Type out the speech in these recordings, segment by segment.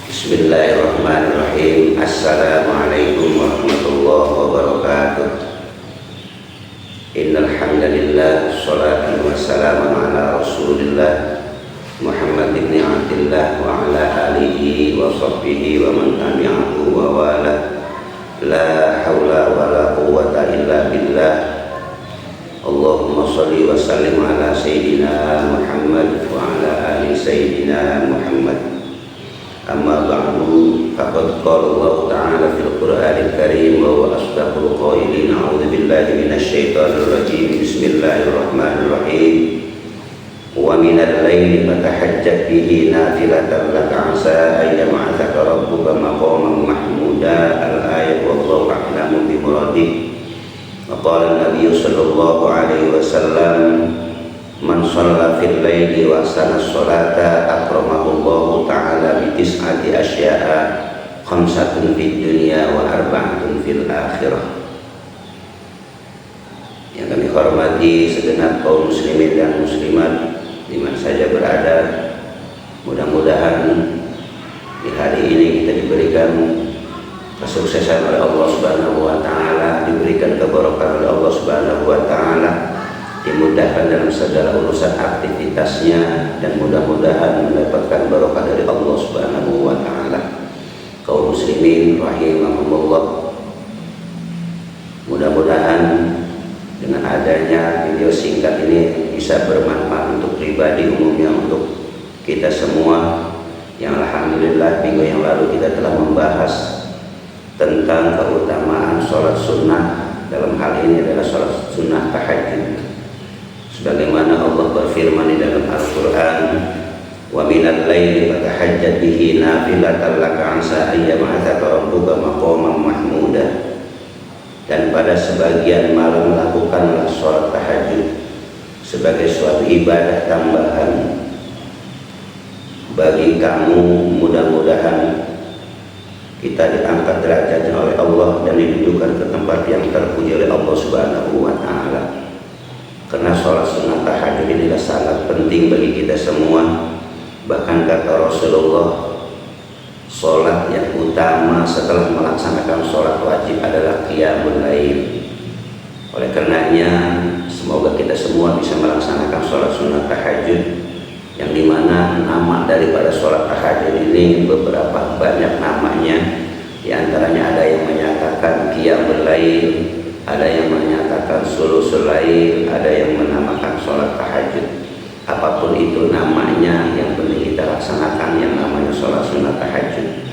Bismillahirrahmanirrahim. Assalamualaikum warahmatullahi wabarakatuh. Innal hamdalillah, shalatan wassalamun ala Rasulillah Muhammad ibn Abdillah wa ala alihi wa sahbihi wa man tabi'ahu wa wala. La haula wa la quwwata illa billah. Allahumma shalli wa sallim ala sayyidina Muhammad wa ala ali sayyidina Muhammad. Amma ba'du, faqad qala Allah Ta'ala fil Qur'anil Karim wa huwa asdaqul qailin. A'udzu billahi minasy syaithanir rajim. Bismillahirrahmanirrahim. Wa minal laili fatahajjat bihi nafilatan laka 'asa an yab'atsaka rabbuka maqaman mahmuda. Al-ayat wallahu a'lamu bi muradih. Wa qala an-nabiy sallallahu alaihi wasallam, man shalla fil laili wa ahsana sholata akramahu Allah ta'ala bi tis'ati asya'a, khamsatun fid dunya wa arba'atun fil akhirah. Yang kami hormati segenap kaum muslimin dan muslimat di mana saja berada, mudah-mudahan di hari ini kita diberikan kesuksesan oleh Allah Subhanahu wa taala, diberikan keberkahan oleh Allah Subhanahu wa taala, dimudahkan dalam segala urusan aktivitasnya, dan mudah-mudahan mendapatkan barokah dari Allah Subhanahu wa taala. Kaum muslimin rahimahumullah, mudah-mudahan dengan adanya video singkat ini bisa bermanfaat untuk pribadi umumnya, untuk kita semua. Yang alhamdulillah minggu yang lalu kita telah membahas tentang keutamaan sholat sunnah. Dalam hal ini adalah sholat sunnah tahajud, sebagaimana Allah berfirman di dalam Al-Quran, wa minal laili fatahajjat bihi nafilatan laka 'asa an yab'atsaka rabbuka maqaman mahmuda. Dan pada sebagian malam lakukanlah sholat tahajud sebagai suatu ibadah tambahan bagi kamu, mudah-mudahan kita diangkat derajatnya oleh Allah dan didudukan ke tempat yang terpuji oleh Allah Subhanahu wa taala. Karena sholat sunnah tahajud inilah sangat penting bagi kita semua. Bahkan kata Rasulullah, sholat yang utama setelah melaksanakan sholat wajib adalah qiyamul lail. Oleh karenanya semoga kita semua bisa melaksanakan sholat sunnah tahajud, yang dimana nama daripada sholat tahajud ini beberapa banyak namanya. Di antaranya ada yang menyatakan qiyamul lail, ada yang menyatakan sulusul lail, ada yang menamakan sholat tahajud. Apapun itu namanya, yang penting kita laksanakan yang namanya sholat sunnah tahajud.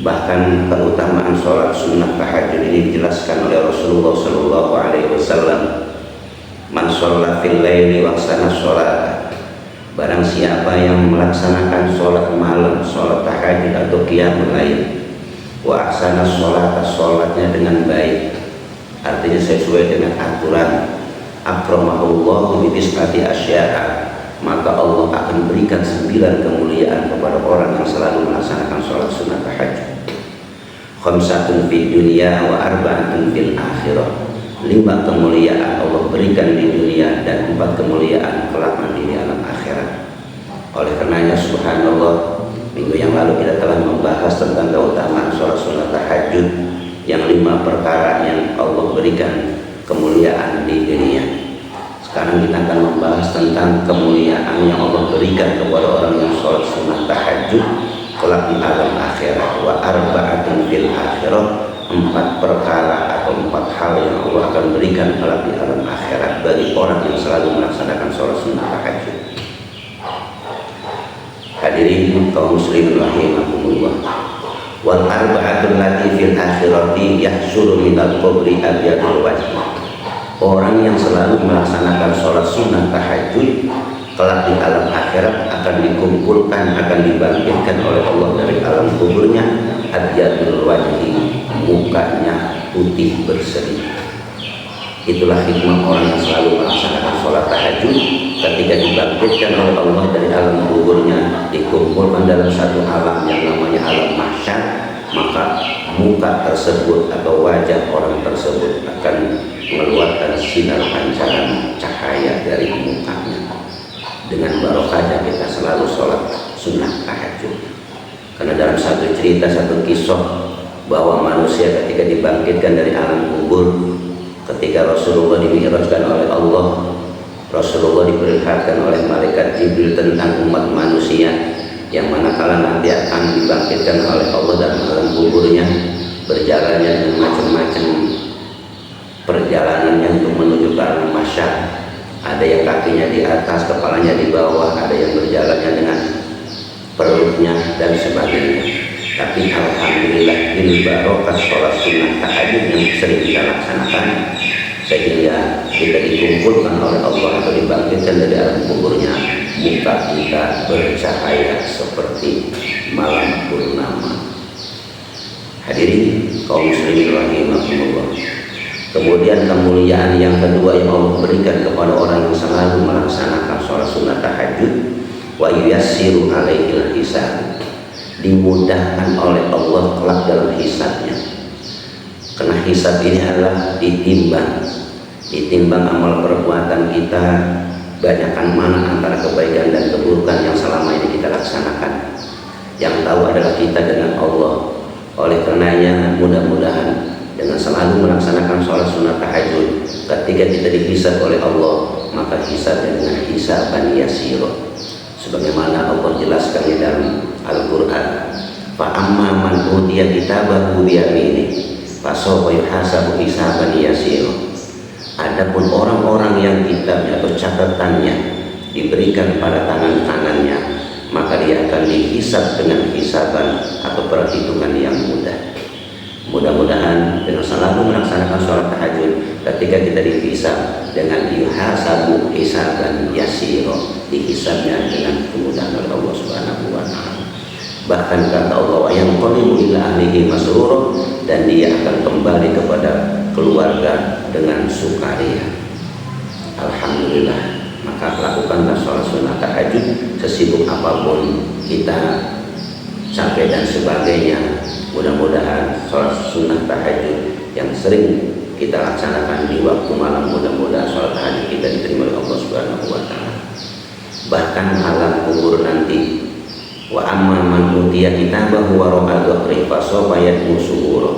Bahkan keutamaan sholat sunnah tahajud ini dijelaskan oleh Rasulullah Sallallahu Alaihi Wasallam. Man sholla fil laili wa ahsana sholat, barang siapa yang melaksanakan sholat malam, sholat tahajud atau qiyamul lail, wa ahsana sholat, sholatnya dengan baik, artinya sesuai dengan aturan, akramahullahu bi tis'ati asya'a, maka Allah akan berikan 9 kemuliaan kepada orang yang selalu melaksanakan sholat sunnah tahajud. Khamsatun fid dunya wa arba'atun fil akhirah, 5 kemuliaan Allah berikan di dunia dan 4 kemuliaan kelak nanti di alam akhirat. Oleh karenanya subhanallah, minggu yang lalu kita telah membahas tentang keutamaan sholat sunnah tahajud, yang 5 perkara yang Allah berikan kemuliaan di dunia. Sekarang kita akan membahas tentang kemuliaan yang Allah berikan kepada orang yang sholat sunnah tahajud kelak di alam akhirat. Wa arba'atun fil akhirah, 4 perkara atau 4 hal yang Allah akan berikan kelak di alam akhirat bagi orang yang selalu melaksanakan sholat sunnah tahajud. Hadirin kaum muslimin rahimakumullah, wal arba'atul lati fil akhirati yahsuru minal qabri abyadul wajh. Orang yang selalu melaksanakan sholat sunnah tahajud kelak di alam akhirat akan dikumpulkan, akan dibangkitkan oleh Allah dari alam kuburnya, abyadul wajhi, mukanya putih berseri. Itulah hikmah orang yang selalu melaksanakan sholat tahajud. Ketika dibangkitkan oleh Allah dari alam kuburnya, dikumpulkan dalam satu alam yang namanya alam mahsyar, maka muka tersebut atau wajah orang tersebut akan mengeluarkan sinar pancaran cahaya dari mukanya. Dengan barokahnya kita selalu sholat sunnah tahajud. Karena dalam satu cerita, satu kisah bahwa manusia ketika dibangkitkan dari alam kubur, ketika Rasulullah dimi'rajkan oleh Allah, Rasulullah diperlihatkan oleh malaikat Jibril tentang umat manusia yang manakala nanti akan dibangkitkan oleh Allah dalam alam kuburnya, berjalannya dengan macam-macam perjalanannya untuk menuju ke alam mahsyar. Ada yang kakinya di atas, kepalanya di bawah, ada yang berjalannya dengan perutnya dan sebagainya. Tapi alhamdulillah ini barokah sholat sunnah tahajud yang sering kita laksanakan, sehingga kita dikumpulkan oleh Allah atau dibangkitkan dari alam kuburnya, muka kita bercahaya seperti malam purnama. Hadirin kaum muslimin rahimakumullah. Kemudian kemuliaan yang kedua yang Allah berikan kepada orang yang selalu melaksanakan sholat sunnah tahajud, wa yassiru alaihil hisab, dimudahkan oleh Allah kelak dalam hisabnya. Karena hisab ini adalah ditimbang amal perbuatan kita, banyakkan mana antara kebaikan dan keburukan yang selama ini kita laksanakan. Yang tahu adalah kita dengan Allah. Oleh karenanya mudah-mudahan dengan selalu melaksanakan sholat sunnah tahajud, ketika kita dihisab oleh Allah, maka hisabnya dengan hisaban yasiro, sebagaimana Allah jelaskan di dalam Al-Quran. Fa amma man utiya kitabahu biyaminihi fasawfa yuhasabu hisaban yasira. Adapun orang-orang yang kitabnya atau catatannya diberikan pada tangan kanannya, maka dia akan dihisab dengan hisaban atau perhitungan yang mudah. Mudah-mudahan dengan selalu melaksanakan sholat tahajud, ketika kita dihisab dengan yuhasabu hisaban yasiro, dihisabnya dengan kemudahan oleh Allah Subhanahu wa ta'ala. Bahkan kata Allah, yang qalimu ila ahlihi masrur, dan dia akan kembali kepada keluarga dengan sukaria. Alhamdulillah. Maka lakukanlah sholat sunnah tahajud sesibuk apapun kita, capek dan sebagainya. Mudah-mudahan sholat sunnah tahajud yang sering kita laksanakan di waktu malam, mudah-mudahan sholat tahajud kita diterima oleh Allah Subhanahu wa ta'ala. Bahkan alam kubur nanti, wa amma man utiya kitabahu wara'a dhahrihi fasawfa yad'u subura.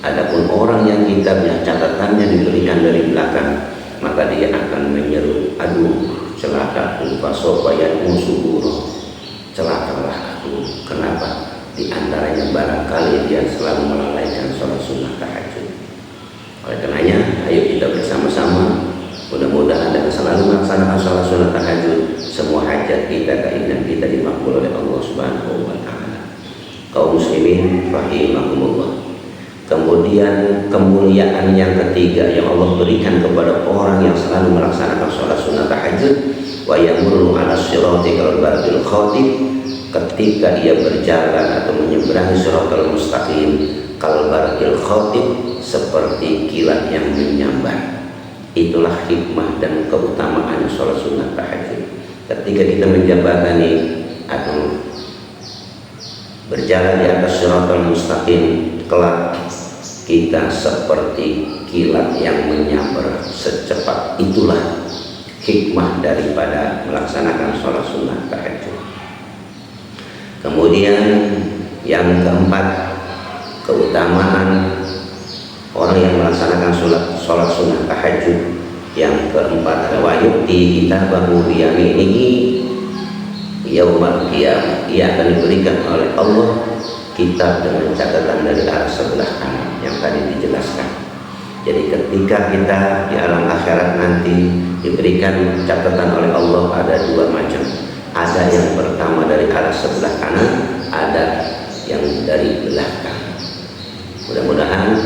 Adapun orang yang kitabnya, catatannya diberikan dari belakang, maka dia akan menyeru, aduh celakaku, fasawfa yad'u subura, celakalah aku. Kenapa? Di antaranya barangkali dia selalu melalaikan sholat sunnah tahajud. Oleh karenanya ayo kita bersama-sama, mudah-mudahan dengan selalu melaksanakan sholat sunnah tahajud, semua hajat kita, keinginan kita dimakbul oleh Allah Subhanahu wa ta'ala. Kaum muslimin rahimakumullah. Kemudian kemuliaan yang ketiga yang Allah berikan kepada orang yang selalu melaksanakan sholat sunnah tahajud, wa yamurru ala sirati kal barqil khatib, ketika ia berjalan atau menyeberangi siratal mustaqim, kal barqil khatib, seperti kilat yang menyambar. Itulah hikmah dan keutamaan sholat sunnah tahajud. Ketika kita menjembatani atau berjalan di atas siratal mustaqim, kelak kita seperti kilat yang menyambar secepat. Itulah hikmah daripada melaksanakan sholat sunnah tahajud. Kemudian yang keempat, keutamaan orang yang melaksanakan sholat sunnah tahajud. Yang keempat, wa yu'ti kitabahu biyaminihi yaumal qiyamah, ia akan diberikan oleh Allah kitab dengan catatan dari arah sebelah kanan yang tadi dijelaskan. Jadi ketika kita di alam akhirat nanti diberikan catatan oleh Allah, ada dua macam. Ada yang pertama dari arah sebelah kanan, ada yang dari belakang. Mudah-mudahan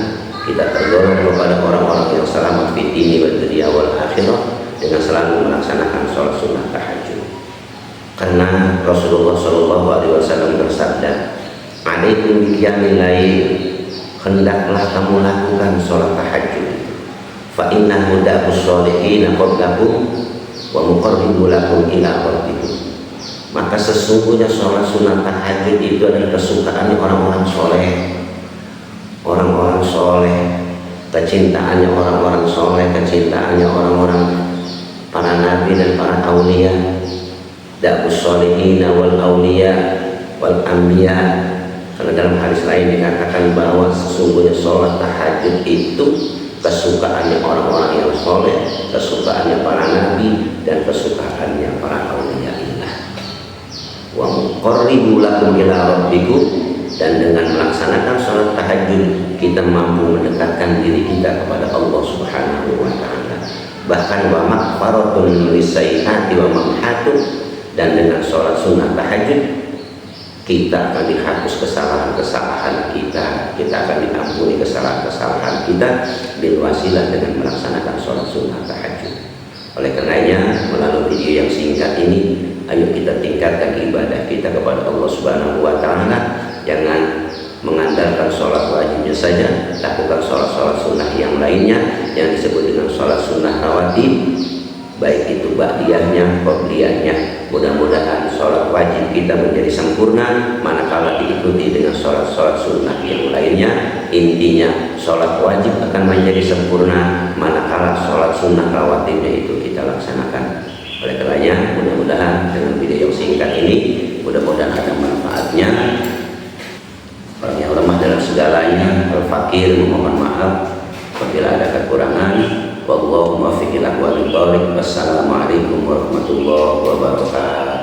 kita tergolong kepada orang-orang yang selamat fi dini wad dunya wal akhirah dengan selalu melaksanakan sholat sunnah tahajud. Karena Rasulullah SAW bersabda, alaikum biqiyamil lail, hendaklah kamu lakukan sholat tahajud. Fa innahu da'us sholihin qablakum wa muqarribu lakum ila rabbikum. Maka sesungguhnya sholat sunnah tahajud itu adalah kesukaan orang-orang soleh. Orang-orang soleh, kecintaannya orang-orang soleh, kecintaannya orang-orang para nabi dan para aulia. Da'us sholihin wal aulia wal anbiya, Karena dalam hadis lain dikatakan bahwa sesungguhnya sholat tahajud itu kesukaannya orang-orang yang soleh, kesukaannya para nabi, dan kesukaannya para auliyaillah. Wa muqarribu lakum ila rabbikum, dan dengan melaksanakan sholat tahajud kita mampu mendekatkan diri kita kepada Allah Subhanahu wa taala. Bahkan wa maghfiratun lisayyi'ati wa mamhatun, dan dengan sholat sunnah tahajud kita akan dihapus kesalahan-kesalahan kita akan diampuni kesalahan-kesalahan kita bil wasilah dengan melaksanakan sholat sunnah tahajud. Oleh karenanya, melalui video yang singkat ini, ayo kita tingkatkan ibadah kita kepada Allah Subhanahu wa taala. Jangan mengandalkan sholat wajibnya saja, lakukan sholat-sholat sunnah yang lainnya yang disebut dengan sholat sunnah rawatib, baik itu ba'diyahnya, qobliyahnya. Mudah-mudahan sholat wajib kita menjadi sempurna manakala diikuti dengan sholat-sholat sunnah yang lainnya. Intinya sholat wajib akan menjadi sempurna manakala sholat sunnah rawatibnya itu kita laksanakan. Oleh karenanya, mudah-mudahan dengan video yang singkat ini, mudah-mudahan ada manfaatnya. Orang yang lemah dalam segalanya, al-fakir, memohon maaf apabila ada kekurangan. Wallahu muwaffiq ila aqwamit thoriq. Wassalamualaikum warahmatullahi wabarakatuh.